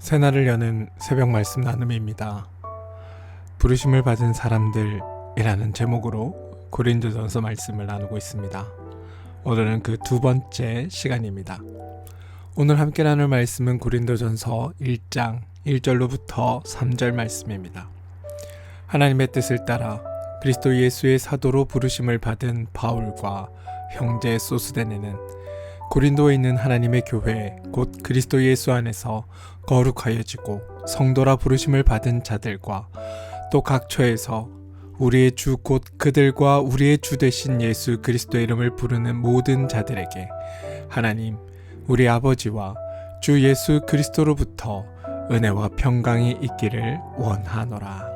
새날을 여는 새벽 말씀 나눔입니다. 부르심을 받은 사람들이라는 제목으로 고린도전서 말씀을 나누고 있습니다. 오늘은 그 두 번째 시간입니다. 오늘 함께 나눌 말씀은 고린도전서 1장 1절로부터 3절 말씀입니다. 하나님의 뜻을 따라 그리스도 예수의 사도로 부르심을 받은 바울과 형제 소스데네는 고린도에 있는 하나님의 교회 곧 그리스도 예수 안에서 거룩하여지고 성도라 부르심을 받은 자들과 또 각 처에서 우리의 주 곧 그들과 우리의 주 되신 예수 그리스도의 이름을 부르는 모든 자들에게 하나님 우리 아버지와 주 예수 그리스도로부터 은혜와 평강이 있기를 원하노라.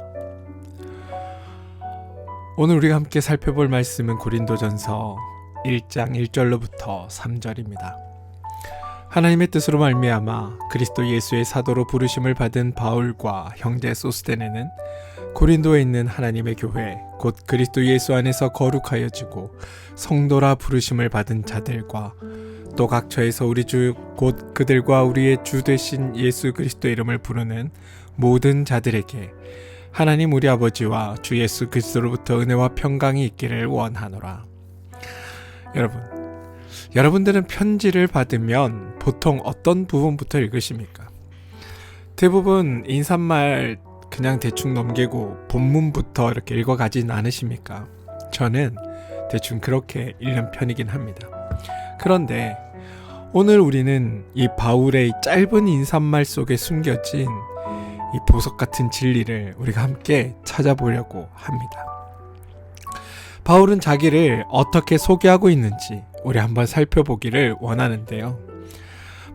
오늘 우리가 함께 살펴볼 말씀은 고린도전서 1장 1절로부터 3절입니다. 하나님의 뜻으로 말미암아 그리스도 예수의 사도로 부르심을 받은 바울과 형제 소스데네는 고린도에 있는 하나님의 교회 곧 그리스도 예수 안에서 거룩하여지고 성도라 부르심을 받은 자들과 또 각 처에서 우리 주 곧 그들과 우리의 주 되신 예수 그리스도의 이름을 부르는 모든 자들에게 하나님 우리 아버지와 주 예수 그리스도로부터 은혜와 평강이 있기를 원하노라. 여러분들은 편지를 받으면 보통 어떤 부분부터 읽으십니까? 대부분 인사말 그냥 대충 넘기고 본문부터 이렇게 읽어가진 않으십니까? 저는 대충 그렇게 읽는 편이긴 합니다. 그런데 오늘 우리는 이 바울의 짧은 인사말 속에 숨겨진 이 보석 같은 진리를 우리가 함께 찾아보려고 합니다. 바울은 자기를 어떻게 소개하고 있는지 우리 한번 살펴보기를 원하는데요.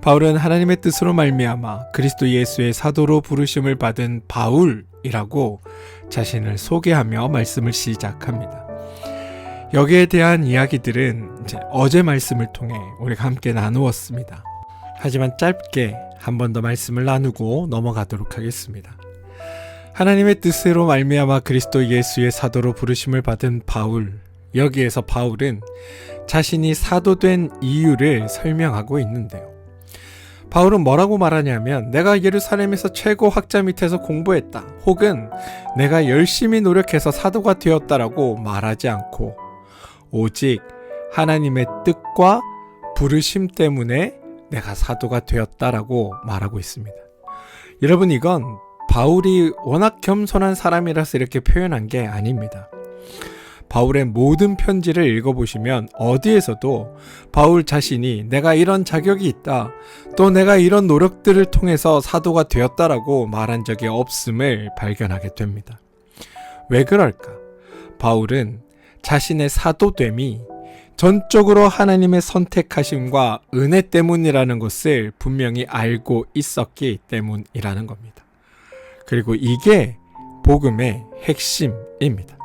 바울은 하나님의 뜻으로 말미암아 그리스도 예수의 사도로 부르심을 받은 바울이라고 자신을 소개하며 말씀을 시작합니다. 여기에 대한 이야기들은 어제 말씀을 통해 우리가 함께 나누었습니다. 하지만 짧게 한 번 더 말씀을 나누고 넘어가도록 하겠습니다. 하나님의 뜻으로 말미암아 그리스도 예수의 사도로 부르심을 받은 바울, 여기에서 바울은 자신이 사도된 이유를 설명하고 있는데요. 바울은 뭐라고 말하냐면 내가 예루살렘에서 최고 학자 밑에서 공부했다 혹은 내가 열심히 노력해서 사도가 되었다라고 말하지 않고 오직 하나님의 뜻과 부르심 때문에 내가 사도가 되었다라고 말하고 있습니다. 여러분, 이건 바울이 워낙 겸손한 사람이라서 이렇게 표현한 게 아닙니다. 바울의 모든 편지를 읽어보시면 어디에서도 바울 자신이 내가 이런 자격이 있다, 또 내가 이런 노력들을 통해서 사도가 되었다라고 말한 적이 없음을 발견하게 됩니다. 왜 그럴까? 바울은 자신의 사도됨이 전적으로 하나님의 선택하심과 은혜 때문이라는 것을 분명히 알고 있었기 때문이라는 겁니다. 그리고 이게 복음의 핵심입니다.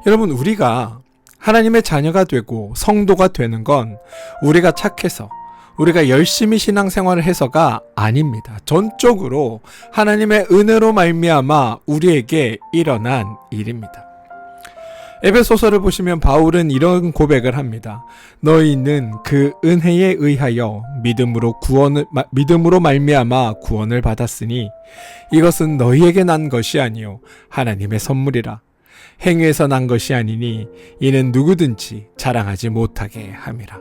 여러분, 우리가 하나님의 자녀가 되고 성도가 되는 건 우리가 착해서 우리가 열심히 신앙생활을 해서가 아닙니다. 전적으로 하나님의 은혜로 말미암아 우리에게 일어난 일입니다. 에베소서를 보시면 바울은 이런 고백을 합니다. 너희는 그 은혜에 의하여 믿음으로 말미암아 구원을 받았으니 이것은 너희에게 난 것이 아니요 하나님의 선물이라. 행위에서 난 것이 아니니 이는 누구든지 자랑하지 못하게 함이라.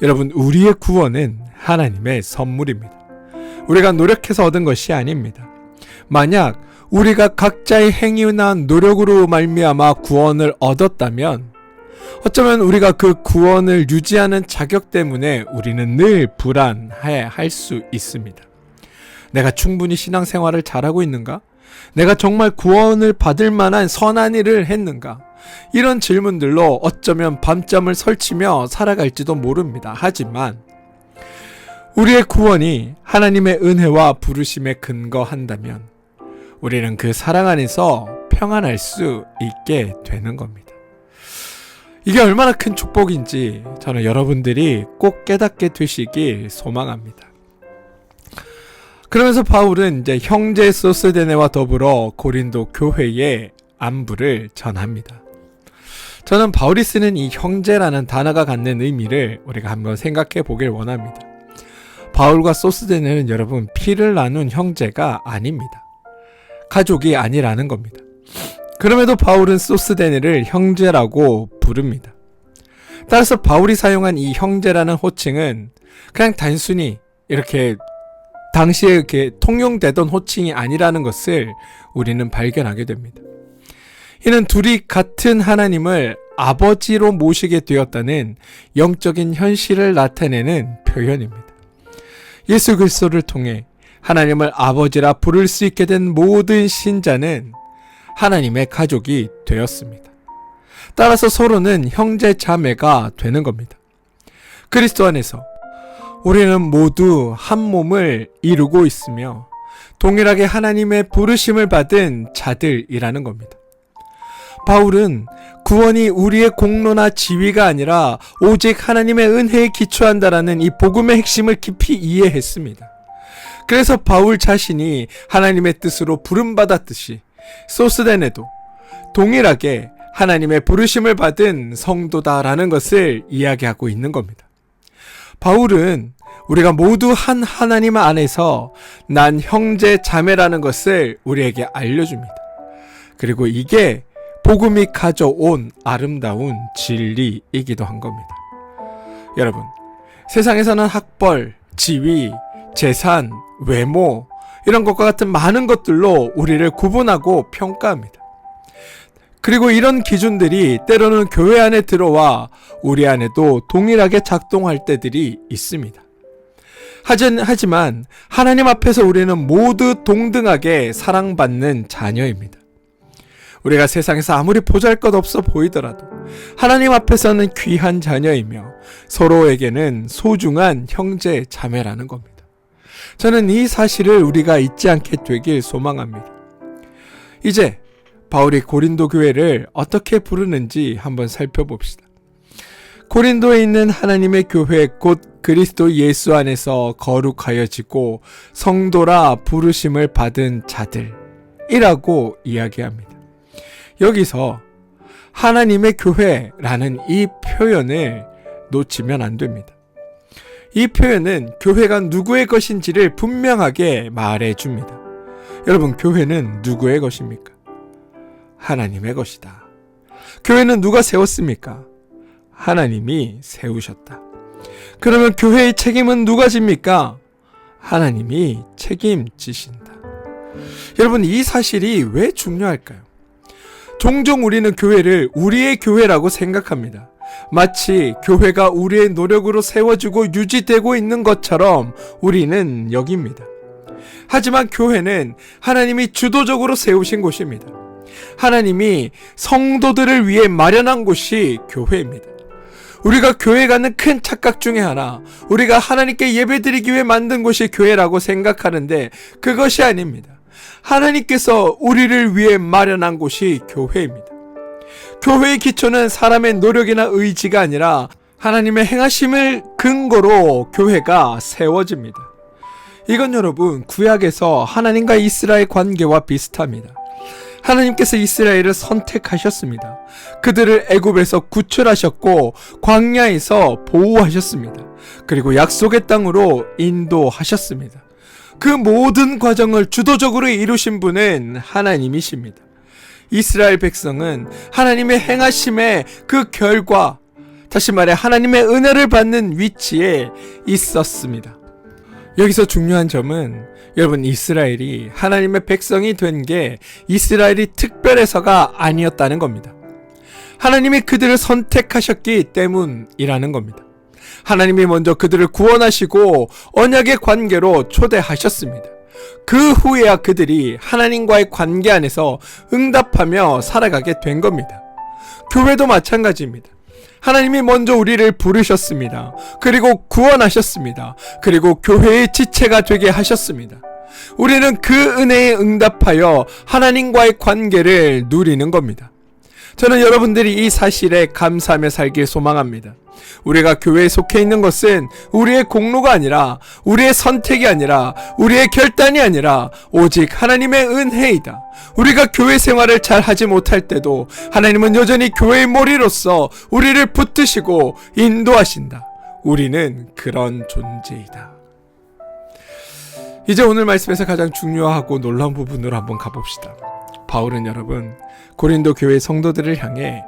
여러분, 우리의 구원은 하나님의 선물입니다. 우리가 노력해서 얻은 것이 아닙니다. 만약 우리가 각자의 행위나 노력으로 말미암아 구원을 얻었다면 어쩌면 우리가 그 구원을 유지하는 자격 때문에 우리는 늘 불안해할 수 있습니다. 내가 충분히 신앙생활을 잘하고 있는가? 내가 정말 구원을 받을 만한 선한 일을 했는가? 이런 질문들로 어쩌면 밤잠을 설치며 살아갈지도 모릅니다. 하지만 우리의 구원이 하나님의 은혜와 부르심에 근거한다면 우리는 그 사랑 안에서 평안할 수 있게 되는 겁니다. 이게 얼마나 큰 축복인지 저는 여러분들이 꼭 깨닫게 되시길 소망합니다. 그러면서 바울은 이제 형제 소스데네와 더불어 고린도 교회의 안부를 전합니다. 저는 바울이 쓰는 이 형제라는 단어가 갖는 의미를 우리가 한번 생각해 보길 원합니다. 바울과 소스데네는 여러분 피를 나눈 형제가 아닙니다. 가족이 아니라는 겁니다. 그럼에도 바울은 소스데네를 형제라고 부릅니다. 따라서 바울이 사용한 이 형제라는 호칭은 그냥 단순히 이렇게 당시에 이렇게 통용되던 호칭이 아니라는 것을 우리는 발견하게 됩니다. 이는 둘이 같은 하나님을 아버지로 모시게 되었다는 영적인 현실을 나타내는 표현입니다. 예수 그리스도를 통해 하나님을 아버지라 부를 수 있게 된 모든 신자는 하나님의 가족이 되었습니다. 따라서 서로는 형제 자매가 되는 겁니다. 그리스도 안에서 우리는 모두 한 몸을 이루고 있으며 동일하게 하나님의 부르심을 받은 자들이라는 겁니다. 바울은 구원이 우리의 공로나 지위가 아니라 오직 하나님의 은혜에 기초한다라는 이 복음의 핵심을 깊이 이해했습니다. 그래서 바울 자신이 하나님의 뜻으로 부름받았듯이 소스데네도 동일하게 하나님의 부르심을 받은 성도다라는 것을 이야기하고 있는 겁니다. 바울은 우리가 모두 한 하나님 안에서 난 형제 자매라는 것을 우리에게 알려줍니다. 그리고 이게 복음이 가져온 아름다운 진리이기도 한 겁니다. 여러분, 세상에서는 학벌, 지위, 재산, 외모 이런 것과 같은 많은 것들로 우리를 구분하고 평가합니다. 그리고 이런 기준들이 때로는 교회 안에 들어와 우리 안에도 동일하게 작동할 때들이 있습니다. 하지만 하나님 앞에서 우리는 모두 동등하게 사랑받는 자녀입니다. 우리가 세상에서 아무리 보잘것없어 보이더라도 하나님 앞에서는 귀한 자녀이며 서로에게는 소중한 형제 자매라는 겁니다. 저는 이 사실을 우리가 잊지 않게 되길 소망합니다. 이제 바울이 고린도 교회를 어떻게 부르는지 한번 살펴봅시다. 고린도에 있는 하나님의 교회 곧 그리스도 예수 안에서 거룩하여지고 성도라 부르심을 받은 자들이라고 이야기합니다. 여기서 하나님의 교회라는 이 표현을 놓치면 안 됩니다. 이 표현은 교회가 누구의 것인지를 분명하게 말해줍니다. 여러분, 교회는 누구의 것입니까? 하나님의 것이다. 교회는 누가 세웠습니까? 하나님이 세우셨다. 그러면 교회의 책임은 누가 집니까? 하나님이 책임지신다. 여러분, 이 사실이 왜 중요할까요? 종종 우리는 교회를 우리의 교회라고 생각합니다. 마치 교회가 우리의 노력으로 세워지고 유지되고 있는 것처럼 우리는 여깁니다. 하지만 교회는 하나님이 주도적으로 세우신 곳입니다. 하나님이 성도들을 위해 마련한 곳이 교회입니다. 우리가 교회 가는 큰 착각 중에 하나, 우리가 하나님께 예배드리기 위해 만든 곳이 교회라고 생각하는데 그것이 아닙니다. 하나님께서 우리를 위해 마련한 곳이 교회입니다. 교회의 기초는 사람의 노력이나 의지가 아니라 하나님의 행하심을 근거로 교회가 세워집니다. 이건 여러분, 구약에서 하나님과 이스라엘 관계와 비슷합니다. 하나님께서 이스라엘을 선택하셨습니다. 그들을 애굽에서 구출하셨고 광야에서 보호하셨습니다. 그리고 약속의 땅으로 인도하셨습니다. 그 모든 과정을 주도적으로 이루신 분은 하나님이십니다. 이스라엘 백성은 하나님의 행하심의 그 결과, 다시 말해 하나님의 은혜를 받는 위치에 있었습니다. 여기서 중요한 점은 여러분, 이스라엘이 하나님의 백성이 된 게 이스라엘이 특별해서가 아니었다는 겁니다. 하나님이 그들을 선택하셨기 때문이라는 겁니다. 하나님이 먼저 그들을 구원하시고 언약의 관계로 초대하셨습니다. 그 후에야 그들이 하나님과의 관계 안에서 응답하며 살아가게 된 겁니다. 교회도 마찬가지입니다. 하나님이 먼저 우리를 부르셨습니다. 그리고 구원하셨습니다. 그리고 교회의 지체가 되게 하셨습니다. 우리는 그 은혜에 응답하여 하나님과의 관계를 누리는 겁니다. 저는 여러분들이 이 사실에 감사하며 살길 소망합니다. 우리가 교회에 속해 있는 것은 우리의 공로가 아니라, 우리의 선택이 아니라, 우리의 결단이 아니라 오직 하나님의 은혜이다. 우리가 교회 생활을 잘 하지 못할 때도 하나님은 여전히 교회의 머리로서 우리를 붙드시고 인도하신다. 우리는 그런 존재이다. 이제 오늘 말씀에서 가장 중요하고 놀라운 부분으로 한번 가봅시다. 바울은 여러분 고린도 교회 성도들을 향해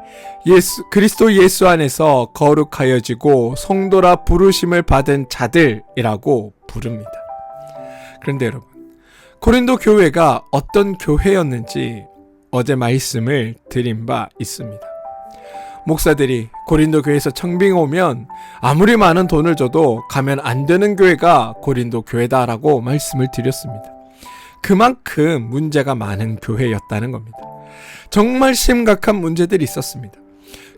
그리스도 예수 안에서 거룩하여지고 성도라 부르심을 받은 자들이라고 부릅니다. 그런데 여러분 고린도 교회가 어떤 교회였는지 어제 말씀을 드린 바 있습니다. 목사들이 고린도 교회에서 청빙 오면 아무리 많은 돈을 줘도 가면 안 되는 교회가 고린도 교회다라고 말씀을 드렸습니다. 그만큼 문제가 많은 교회였다는 겁니다. 정말 심각한 문제들이 있었습니다.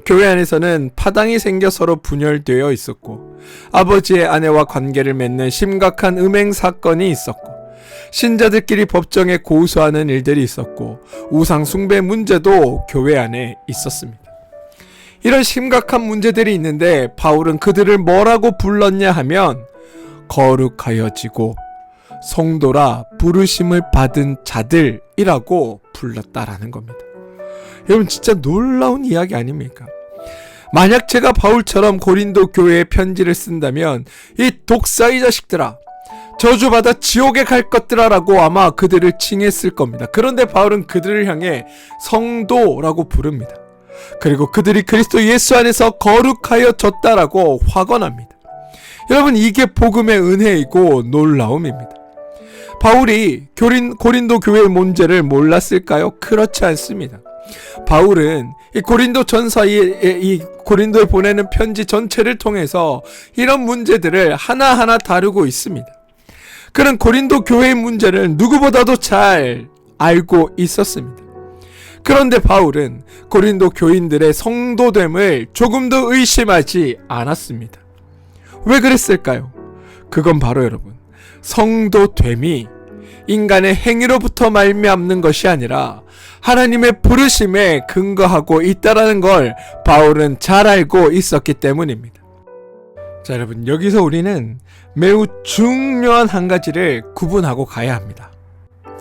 교회 안에서는 파당이 생겨 서로 분열되어 있었고 아버지의 아내와 관계를 맺는 심각한 음행 사건이 있었고 신자들끼리 법정에 고소하는 일들이 있었고 우상 숭배 문제도 교회 안에 있었습니다. 이런 심각한 문제들이 있는데 바울은 그들을 뭐라고 불렀냐 하면 거룩하여지고 성도라 부르심을 받은 자들이라고 불렀다라는 겁니다. 여러분 진짜 놀라운 이야기 아닙니까? 만약 제가 바울처럼 고린도 교회에 편지를 쓴다면 이 독사의 자식들아 저주받아 지옥에 갈 것들아라고 아마 그들을 칭했을 겁니다. 그런데 바울은 그들을 향해 성도라고 부릅니다. 그리고 그들이 그리스도 예수 안에서 거룩하여졌다라고 확언합니다. 여러분 이게 복음의 은혜이고 놀라움입니다. 바울이 고린도 교회의 문제를 몰랐을까요? 그렇지 않습니다. 바울은 이 고린도 전서에 이 고린도에 보내는 편지 전체를 통해서 이런 문제들을 하나하나 다루고 있습니다. 그는 고린도 교회의 문제를 누구보다도 잘 알고 있었습니다. 그런데 바울은 고린도 교인들의 성도됨을 조금도 의심하지 않았습니다. 왜 그랬을까요? 그건 바로 여러분 성도됨이 인간의 행위로부터 말미암는 것이 아니라 하나님의 부르심에 근거하고 있다라는 걸 바울은 잘 알고 있었기 때문입니다. 자 여러분 여기서 우리는 매우 중요한 한 가지를 구분하고 가야 합니다.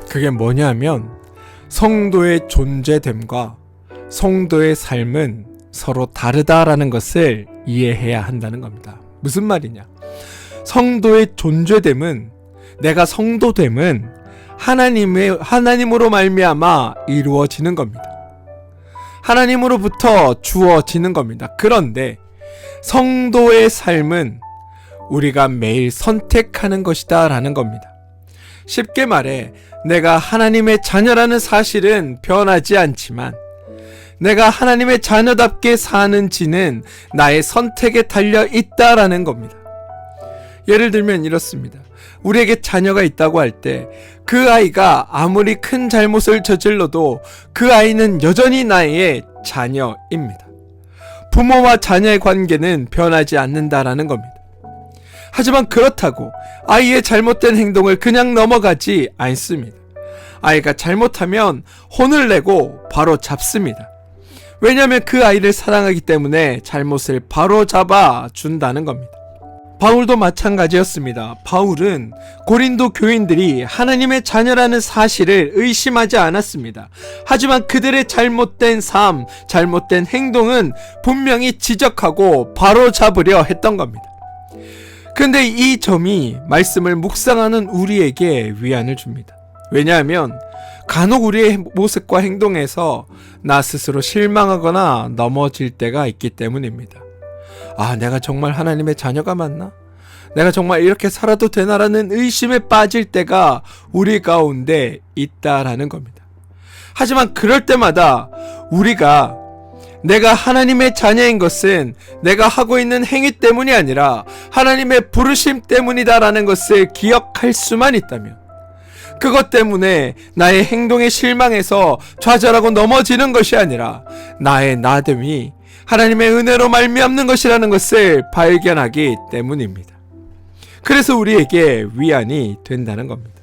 그게 뭐냐면 성도의 존재됨과 성도의 삶은 서로 다르다라는 것을 이해해야 한다는 겁니다. 무슨 말이냐? 성도의 존재됨은 내가 성도됨은 하나님으로 말미암아 이루어지는 겁니다. 하나님으로부터 주어지는 겁니다. 그런데 성도의 삶은 우리가 매일 선택하는 것이다 라는 겁니다. 쉽게 말해 내가 하나님의 자녀라는 사실은 변하지 않지만 내가 하나님의 자녀답게 사는지는 나의 선택에 달려 있다라는 겁니다. 예를 들면 이렇습니다. 우리에게 자녀가 있다고 할 때 그 아이가 아무리 큰 잘못을 저질러도 그 아이는 여전히 나의 자녀입니다. 부모와 자녀의 관계는 변하지 않는다라는 겁니다. 하지만 그렇다고 아이의 잘못된 행동을 그냥 넘어가지 않습니다. 아이가 잘못하면 혼을 내고 바로 잡습니다. 왜냐하면 그 아이를 사랑하기 때문에 잘못을 바로 잡아 준다는 겁니다. 바울도 마찬가지였습니다. 바울은 고린도 교인들이 하나님의 자녀라는 사실을 의심하지 않았습니다. 하지만 그들의 잘못된 삶, 잘못된 행동은 분명히 지적하고 바로 잡으려 했던 겁니다. 근데 이 점이 말씀을 묵상하는 우리에게 위안을 줍니다. 왜냐하면 간혹 우리의 모습과 행동에서 나 스스로 실망하거나 넘어질 때가 있기 때문입니다. 아, 내가 정말 하나님의 자녀가 맞나? 내가 정말 이렇게 살아도 되나라는 의심에 빠질 때가 우리 가운데 있다라는 겁니다. 하지만 그럴 때마다 우리가 내가 하나님의 자녀인 것은 내가 하고 있는 행위 때문이 아니라 하나님의 부르심 때문이다라는 것을 기억할 수만 있다면 그것 때문에 나의 행동에 실망해서 좌절하고 넘어지는 것이 아니라 나의 나됨이 하나님의 은혜로 말미암는 것이라는 것을 발견하기 때문입니다. 그래서 우리에게 위안이 된다는 겁니다.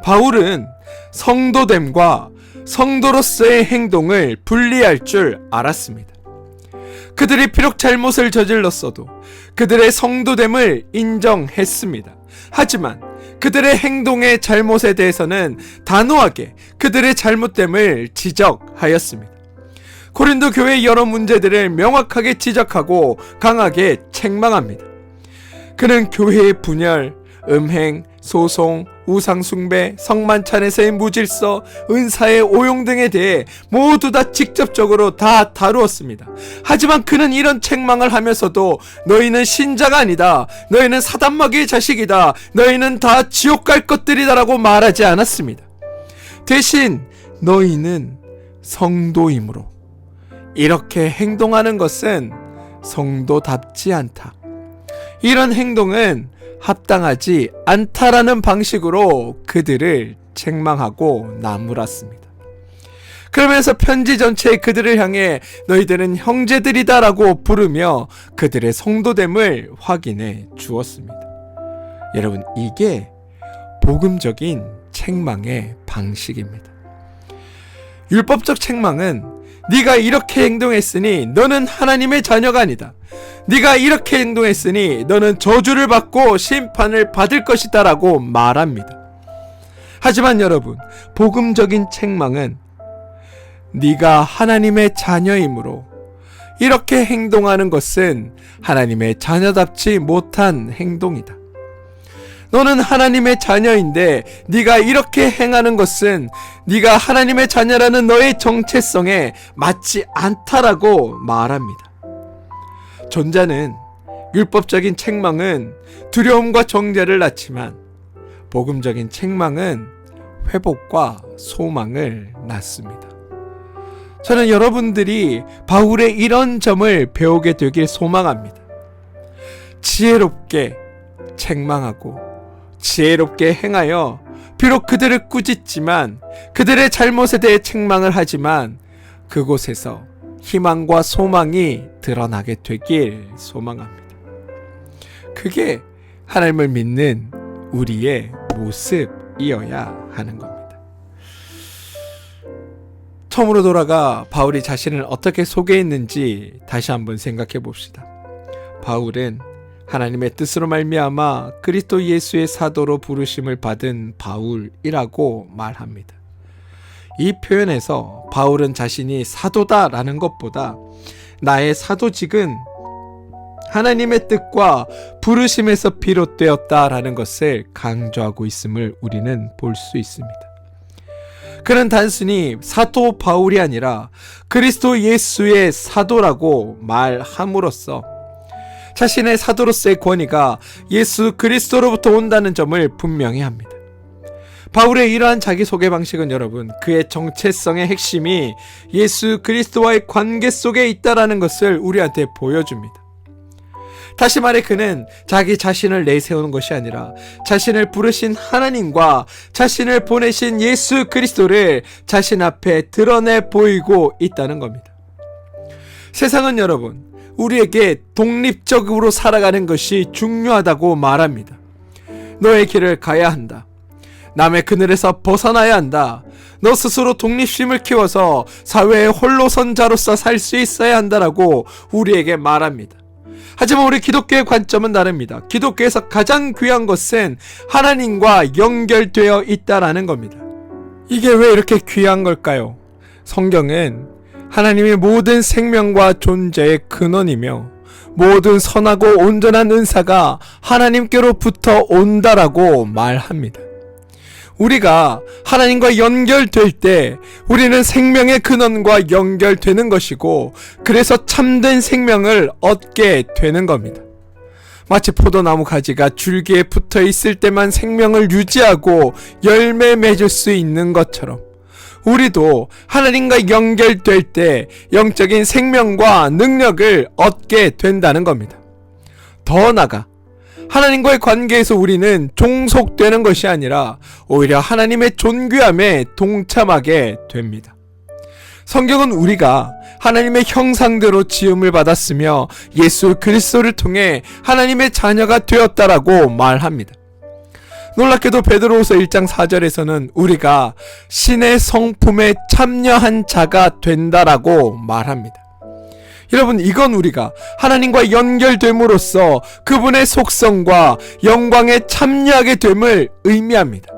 바울은 성도됨과 성도로서의 행동을 분리할 줄 알았습니다. 그들이 비록 잘못을 저질렀어도 그들의 성도됨을 인정했습니다. 하지만 그들의 행동의 잘못에 대해서는 단호하게 그들의 잘못됨을 지적하였습니다. 고린도 교회의 여러 문제들을 명확하게 지적하고 강하게 책망합니다. 그는 교회의 분열, 음행, 소송, 우상숭배, 성만찬에서의 무질서, 은사의 오용 등에 대해 모두 다 직접적으로 다 다루었습니다. 하지만 그는 이런 책망을 하면서도 너희는 신자가 아니다, 너희는 사단마귀의 자식이다, 너희는 다 지옥 갈 것들이다 라고 말하지 않았습니다. 대신 너희는 성도이므로 이렇게 행동하는 것은 성도답지 않다, 이런 행동은 합당하지 않다라는 방식으로 그들을 책망하고 나무랐습니다. 그러면서 편지 전체에 그들을 향해 너희들은 형제들이다 라고 부르며 그들의 성도됨을 확인해 주었습니다. 여러분, 이게 복음적인 책망의 방식입니다. 율법적 책망은 네가 이렇게 행동했으니 너는 하나님의 자녀가 아니다, 네가 이렇게 행동했으니 너는 저주를 받고 심판을 받을 것이다 라고 말합니다. 하지만 여러분, 복음적인 책망은 네가 하나님의 자녀이므로 이렇게 행동하는 것은 하나님의 자녀답지 못한 행동이다, 너는 하나님의 자녀인데 네가 이렇게 행하는 것은 네가 하나님의 자녀라는 너의 정체성에 맞지 않다라고 말합니다. 전자는, 율법적인 책망은 두려움과 정죄를 낳지만 복음적인 책망은 회복과 소망을 낳습니다. 저는 여러분들이 바울의 이런 점을 배우게 되길 소망합니다. 지혜롭게 책망하고 지혜롭게 행하여 비록 그들을 꾸짖지만, 그들의 잘못에 대해 책망을 하지만 그곳에서 희망과 소망이 드러나게 되길 소망합니다. 그게 하나님을 믿는 우리의 모습이어야 하는 겁니다. 처음으로 돌아가 바울이 자신을 어떻게 소개했는지 다시 한번 생각해 봅시다. 바울은 하나님의 뜻으로 말미암아 그리스도 예수의 사도로 부르심을 받은 바울이라고 말합니다. 이 표현에서 바울은 자신이 사도다라는 것보다 나의 사도직은 하나님의 뜻과 부르심에서 비롯되었다라는 것을 강조하고 있음을 우리는 볼 수 있습니다. 그는 단순히 사도 바울이 아니라 그리스도 예수의 사도라고 말함으로써 자신의 사도로서의 권위가 예수 그리스도로부터 온다는 점을 분명히 합니다. 바울의 이러한 자기소개 방식은 여러분, 그의 정체성의 핵심이 예수 그리스도와의 관계 속에 있다는 것을 우리한테 보여줍니다. 다시 말해 그는 자기 자신을 내세우는 것이 아니라 자신을 부르신 하나님과 자신을 보내신 예수 그리스도를 자신 앞에 드러내 보이고 있다는 겁니다. 세상은 여러분, 우리에게 독립적으로 살아가는 것이 중요하다고 말합니다. 너의 길을 가야 한다, 남의 그늘에서 벗어나야 한다, 너 스스로 독립심을 키워서 사회의 홀로선 자로서 살 수 있어야 한다라고 우리에게 말합니다. 하지만 우리 기독교의 관점은 다릅니다. 기독교에서 가장 귀한 것은 하나님과 연결되어 있다라는 겁니다. 이게 왜 이렇게 귀한 걸까요? 성경은 하나님의 모든 생명과 존재의 근원이며 모든 선하고 온전한 은사가 하나님께로부터 온다라고 말합니다. 우리가 하나님과 연결될 때 우리는 생명의 근원과 연결되는 것이고, 그래서 참된 생명을 얻게 되는 겁니다. 마치 포도나무 가지가 줄기에 붙어 있을 때만 생명을 유지하고 열매 맺을 수 있는 것처럼 우리도 하나님과 연결될 때 영적인 생명과 능력을 얻게 된다는 겁니다. 더 나아가 하나님과의 관계에서 우리는 종속되는 것이 아니라 오히려 하나님의 존귀함에 동참하게 됩니다. 성경은 우리가 하나님의 형상대로 지음을 받았으며 예수 그리스도를 통해 하나님의 자녀가 되었다라고 말합니다. 놀랍게도 베드로후서 1장 4절에서는 우리가 신의 성품에 참여한 자가 된다라고 말합니다. 여러분, 이건 우리가 하나님과 연결됨으로써 그분의 속성과 영광에 참여하게 됨을 의미합니다.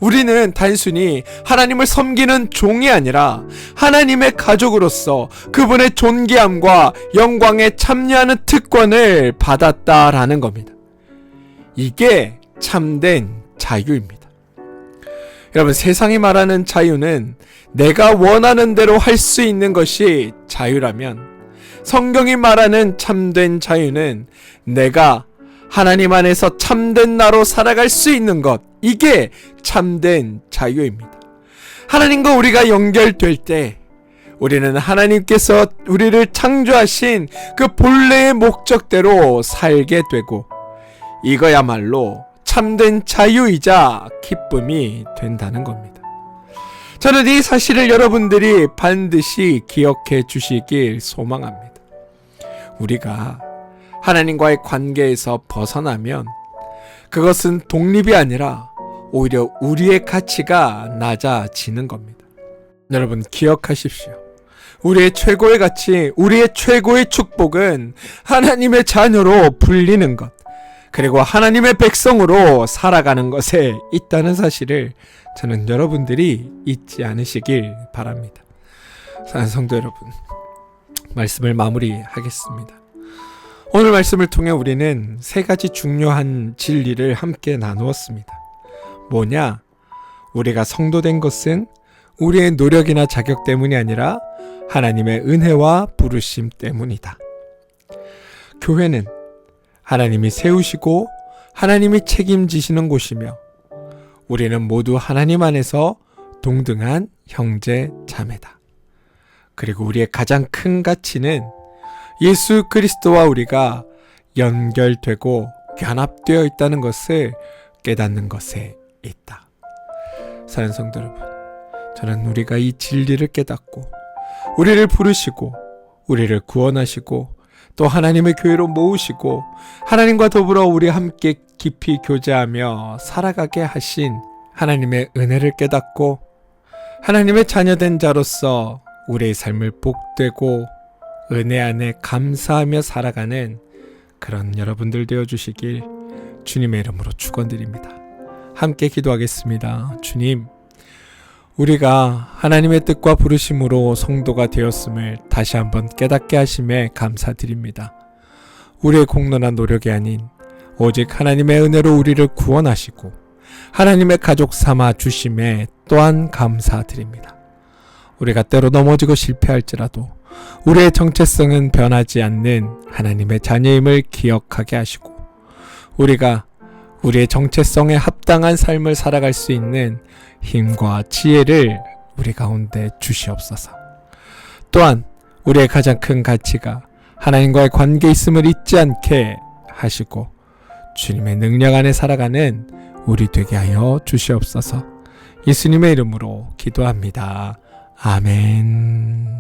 우리는 단순히 하나님을 섬기는 종이 아니라 하나님의 가족으로서 그분의 존귀함과 영광에 참여하는 특권을 받았다라는 겁니다. 이게 참된 자유입니다. 여러분, 세상이 말하는 자유는 내가 원하는 대로 할 수 있는 것이 자유라면, 성경이 말하는 참된 자유는 내가 하나님 안에서 참된 나로 살아갈 수 있는 것, 이게 참된 자유입니다. 하나님과 우리가 연결될 때 우리는 하나님께서 우리를 창조하신 그 본래의 목적대로 살게 되고, 이거야말로 참된 자유이자 기쁨이 된다는 겁니다. 저는 이 사실을 여러분들이 반드시 기억해 주시길 소망합니다. 우리가 하나님과의 관계에서 벗어나면 그것은 독립이 아니라 오히려 우리의 가치가 낮아지는 겁니다. 여러분, 기억하십시오. 우리의 최고의 가치, 우리의 최고의 축복은 하나님의 자녀로 불리는 것, 그리고 하나님의 백성으로 살아가는 것에 있다는 사실을 저는 여러분들이 잊지 않으시길 바랍니다. 사랑하는 성도 여러분, 말씀을 마무리하겠습니다. 오늘 말씀을 통해 우리는 세 가지 중요한 진리를 함께 나누었습니다. 뭐냐? 우리가 성도된 것은 우리의 노력이나 자격 때문이 아니라 하나님의 은혜와 부르심 때문이다. 교회는 하나님이 세우시고 하나님이 책임지시는 곳이며, 우리는 모두 하나님 안에서 동등한 형제 자매다. 그리고 우리의 가장 큰 가치는 예수 그리스도와 우리가 연결되고 연합되어 있다는 것을 깨닫는 것에 있다. 사랑하는 성도 여러분, 저는 우리가 이 진리를 깨닫고 우리를 부르시고 우리를 구원하시고 또 하나님의 교회로 모으시고 하나님과 더불어 우리 함께 깊이 교제하며 살아가게 하신 하나님의 은혜를 깨닫고 하나님의 자녀된 자로서 우리의 삶을 복되고 은혜 안에 감사하며 살아가는 그런 여러분들 되어주시길 주님의 이름으로 축원드립니다. 함께 기도하겠습니다. 주님, 우리가 하나님의 뜻과 부르심으로 성도가 되었음을 다시 한번 깨닫게 하심에 감사드립니다. 우리의 공로나 노력이 아닌 오직 하나님의 은혜로 우리를 구원하시고 하나님의 가족 삼아 주심에 또한 감사드립니다. 우리가 때로 넘어지고 실패할지라도 우리의 정체성은 변하지 않는 하나님의 자녀임을 기억하게 하시고, 우리가 우리의 정체성에 합당한 삶을 살아갈 수 있는 힘과 지혜를 우리 가운데 주시옵소서. 또한 우리의 가장 큰 가치가 하나님과의 관계 있음을 잊지 않게 하시고 주님의 능력 안에 살아가는 우리 되게 하여 주시옵소서. 예수님의 이름으로 기도합니다. 아멘.